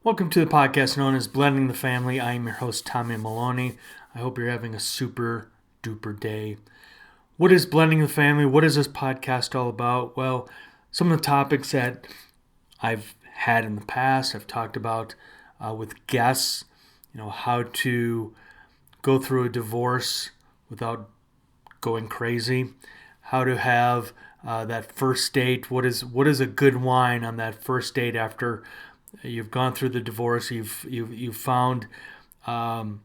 Welcome to the podcast known as Blending the Family. I am your host, Tommy Maloney. I hope you're having a super duper day. What is Blending the Family? What is this podcast all about? Well, some of the topics that I've had in the past, I've talked about with guests, how to go through a divorce without going crazy, how to have that first date. What is a good wine on that first date after you've gone through the divorce? You've found some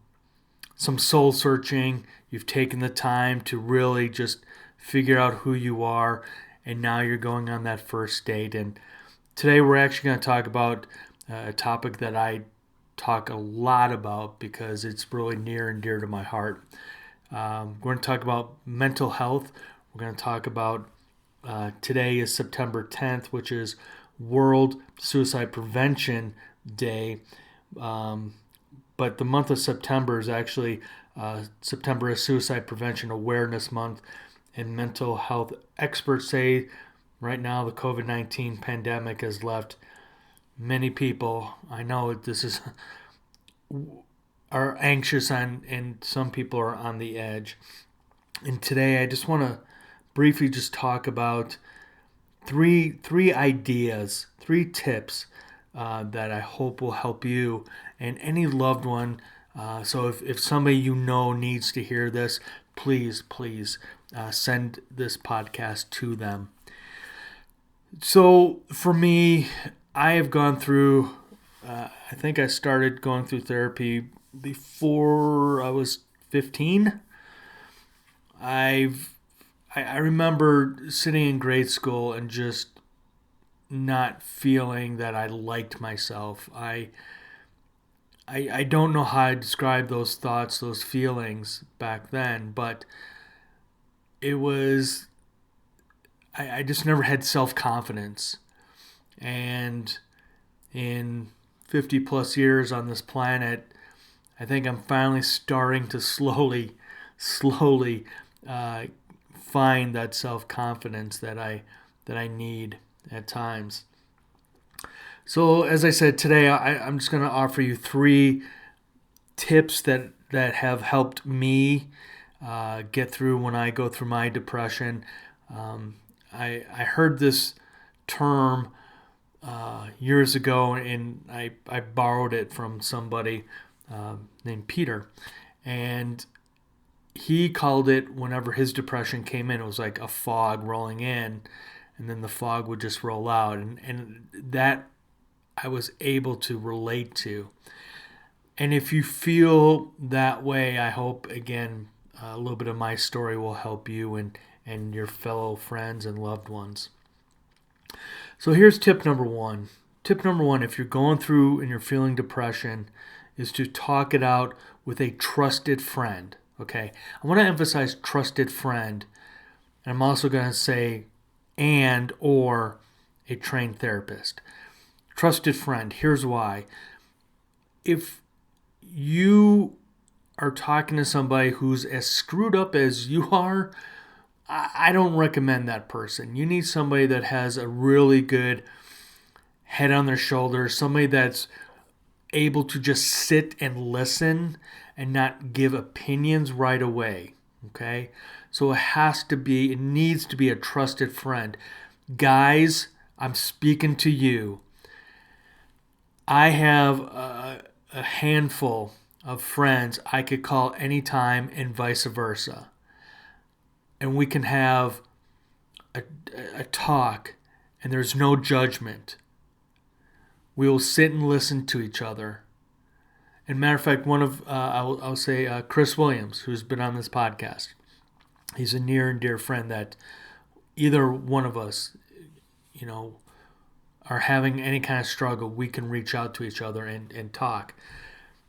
soul searching. You've taken the time to really just figure out who you are, and now you're going on that first date. And today we're actually going to talk about a topic that I talk a lot about because it's really near and dear to my heart. We're going to talk about mental health. We're going to talk about today is September 10th, which is World Suicide Prevention Day. But the month of September is actually September is Suicide Prevention Awareness Month. And mental health experts say right now the COVID-19 pandemic has left many people, I know this is, are anxious and some people are on the edge. And today I just want to briefly just talk about three ideas, three tips that I hope will help you and any loved one. So if somebody needs to hear this, please send this podcast to them. So for me, I have gone through, I think I started going through therapy before I was 15. I remember sitting in grade school and just not feeling that I liked myself. I don't know how to describe those thoughts, those feelings back then, but it was, I just never had self-confidence. And in 50 plus years on this planet, I think I'm finally starting to slowly find that self-confidence that I need at times. So as I said, today I'm just going to offer you three tips that have helped me get through when I go through my depression. I heard this term years ago, and I borrowed it from somebody named Peter, and he called it, whenever his depression came in, it was like a fog rolling in, and then the fog would just roll out, and that I was able to relate to. And if you feel that way, I hope, again, a little bit of my story will help you and your fellow friends and loved ones. So here's tip number one. Tip number one, if you're going through and you're feeling depression, is to talk it out with a trusted friend. Okay, I want to emphasize trusted friend. And I'm also going to say or a trained therapist. Trusted friend. Here's why. If you are talking to somebody who's as screwed up as you are, I don't recommend that person. You need somebody that has a really good head on their shoulders, somebody that's able to just sit and listen and not give opinions right away. Okay? So it needs to be a trusted friend. Guys, I'm speaking to you. I have a handful of friends I could call anytime and vice versa. And we can have a talk, and there's no judgment. We will sit and listen to each other. And matter of fact, one of, I'll say Chris Williams, who's been on this podcast. He's a near and dear friend that either one of us, are having any kind of struggle, we can reach out to each other and talk.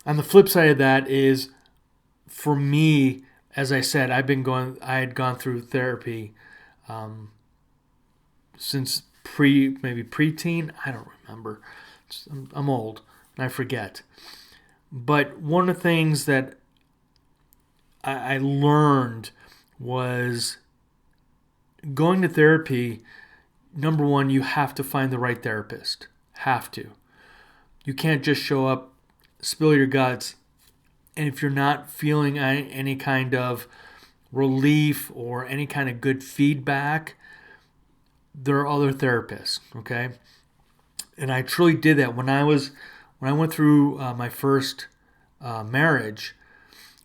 On the flip side of that is, for me, as I said, I had gone through therapy since maybe preteen. I don't remember. I'm old and I forget. But one of the things that I learned was going to therapy. Number one, you have to find the right therapist. Have to. You can't just show up, spill your guts, and if you're not feeling any kind of relief or any kind of good feedback, there are other therapists, okay? And I truly did that when I went through my first marriage.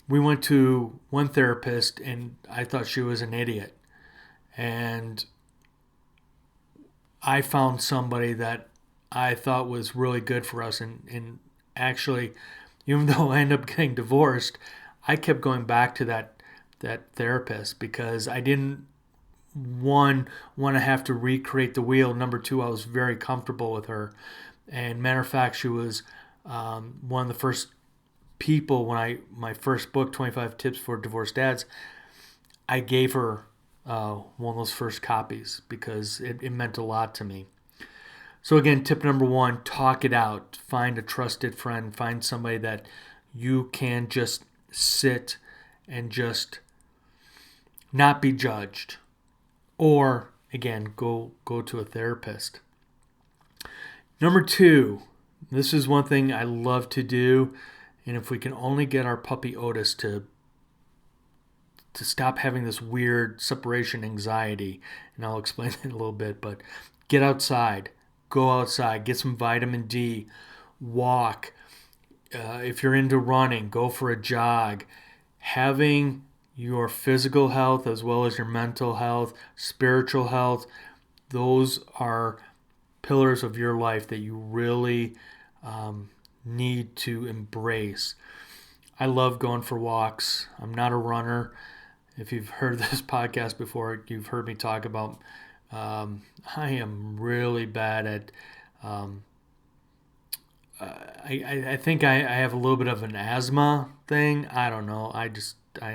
We went to one therapist, and I thought she was an idiot. And I found somebody that I thought was really good for us. And actually, even though I ended up getting divorced, I kept going back to that therapist because I didn't, one, want to have to recreate the wheel. Number two, I was very comfortable with her. And matter of fact, she was one of the first people when my first book, 25 Tips for Divorced Dads, I gave her one of those first copies because it meant a lot to me. So again, tip number one, talk it out. Find a trusted friend. Find somebody that you can just sit and just not be judged. Or, again, go to a therapist. Number two, this is one thing I love to do. And if we can only get our puppy Otis to stop having this weird separation anxiety, and I'll explain it in a little bit, but get outside. Go outside. Get some vitamin D. Walk. If you're into running, go for a jog. Having your physical health as well as your mental health, spiritual health, those are pillars of your life that you really need to embrace. I love going for walks. I'm not a runner. If you've heard this podcast before, you've heard me talk about I am really bad at I think I have a little bit of an asthma thing. I don't know. I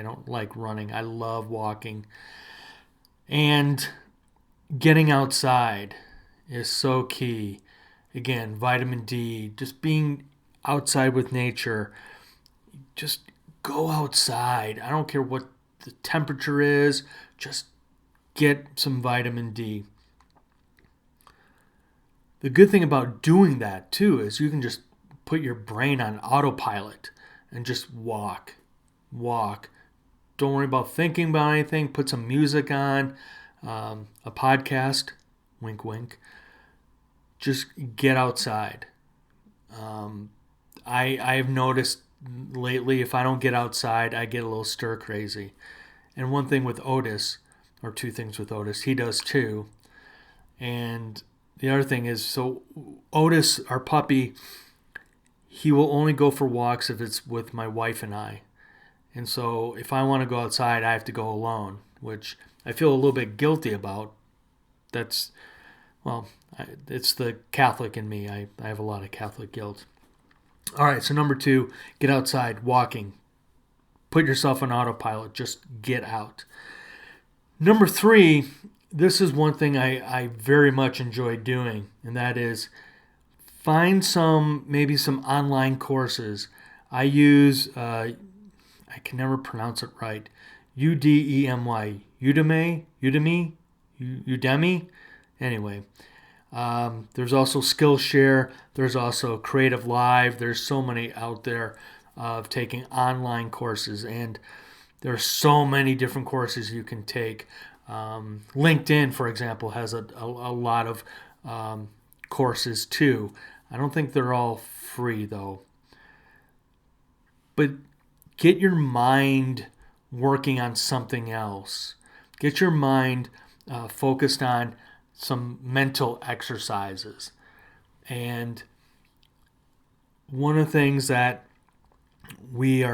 don't like running. I love walking. And getting outside is so key. Again, vitamin D, just being outside with nature. Just go outside. I don't care what the temperature is. Just get some vitamin D. The good thing about doing that too is you can just put your brain on autopilot and just walk. Don't worry about thinking about anything. Put some music on, a podcast, wink wink. Just get outside. I've noticed lately if I don't get outside, I get a little stir crazy. And one thing with Otis, or two things with Otis, he does too. And the other thing is, so Otis, our puppy, he will only go for walks if it's with my wife and I. And so if I want to go outside, I have to go alone, which I feel a little bit guilty about. It's the Catholic in me. I have a lot of Catholic guilt. All right, so number two, get outside, walking. Put yourself on autopilot. Just get out. Number three, this is one thing I very much enjoy doing, and that is find maybe some online courses. I use, I can never pronounce it right, Udemy, Udemy. Anyway, there's also Skillshare. There's also Creative Live. There's so many out there of taking online courses, and there's so many different courses you can take. LinkedIn, for example, has a lot of courses too. I don't think they're all free though. But get your mind working on something else. Get your mind focused on some mental exercises. And one of the things that we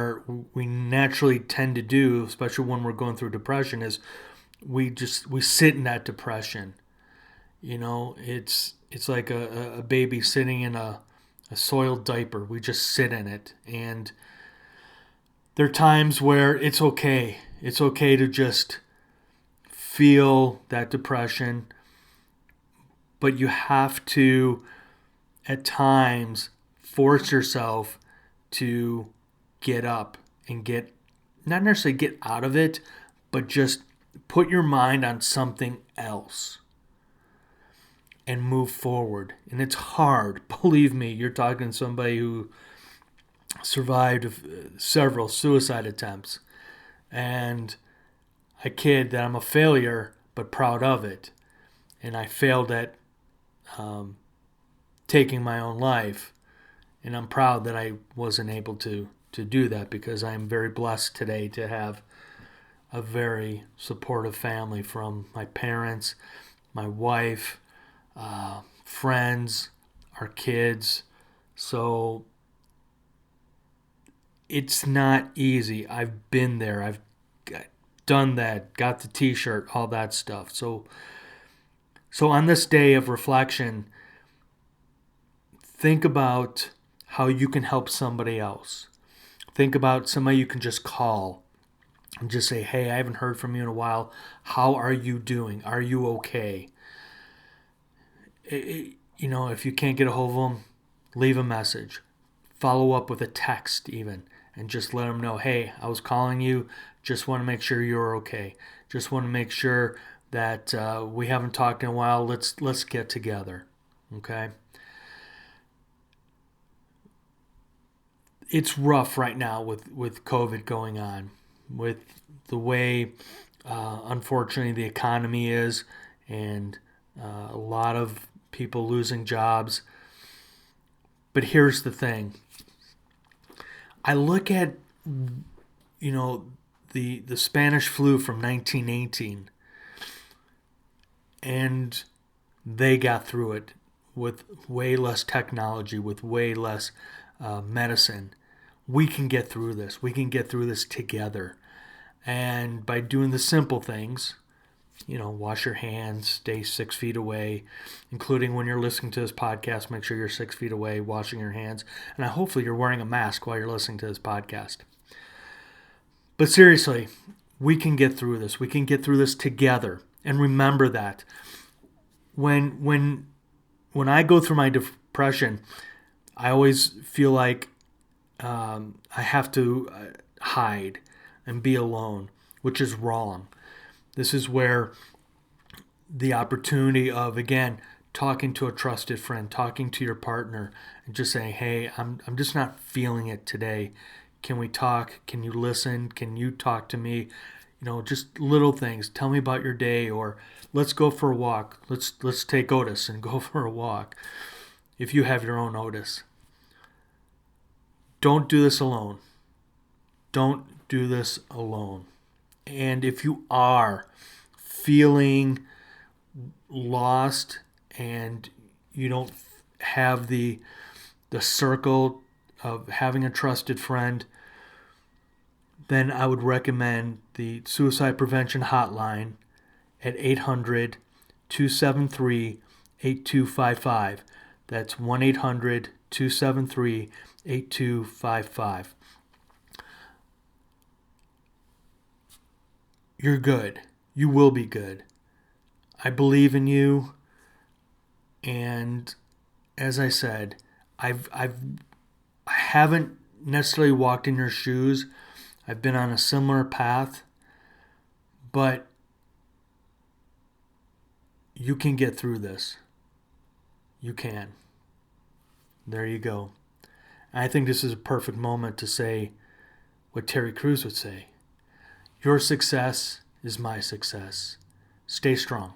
naturally tend to do, especially when we're going through depression, is we sit in that depression. You know, it's like a baby sitting in a soiled diaper. We just sit in it. And there are times where it's okay. It's okay to just feel that depression. But you have to, at times, force yourself to get up and not necessarily get out of it, but just put your mind on something else. and move forward. And it's hard. Believe me, you're talking to somebody who survived several suicide attempts. And I kid that I'm a failure, but proud of it. And I failed at taking my own life. And I'm proud that I wasn't able to do that, because I'm very blessed today to have a very supportive family, from my parents, my wife, friends, our kids. So it's not easy. I've been there. I've done that, got the t-shirt, all that stuff. So on this day of reflection, think about how you can help somebody else. Think about somebody you can just call and just say, hey, I haven't heard from you in a while. How are you doing? Are you okay? If you can't get a hold of them, leave a message. Follow up with a text even, and just let them know, hey, I was calling you. Just want to make sure you're okay. Just want to make sure that we haven't talked in a while. Let's get together, okay? It's rough right now with COVID going on, with the way, unfortunately, the economy is, and a lot of people losing jobs. But here's the thing. I look at, the Spanish flu from 1918, and they got through it with way less technology, with way less medicine. We can get through this. We can get through this together. And by doing the simple things, wash your hands, stay 6 feet away, including when you're listening to this podcast, make sure you're 6 feet away, washing your hands. And hopefully you're wearing a mask while you're listening to this podcast. But seriously, we can get through this. We can get through this together. And remember that. When I go through my depression, I always feel like I have to hide and be alone, which is wrong. This is where the opportunity of, again, talking to a trusted friend, talking to your partner, and just saying, hey, I'm just not feeling it today. Can we talk? Can you listen? Can you talk to me? Just little things. Tell me about your day, or let's go for a walk. Let's take Otis and go for a walk. If you have your own Otis. Don't do this alone. Don't do this alone. And if you are feeling lost and you don't have the circle of having a trusted friend, then I would recommend the Suicide Prevention Hotline at 800-273-8255. That's 1-800-273-8255. You're good. You will be good. I believe in you. And as I said, I haven't necessarily walked in your shoes. I've been on a similar path, but you can get through this. You can. There you go. I think this is a perfect moment to say what Terry Crews would say. Your success is my success. Stay strong.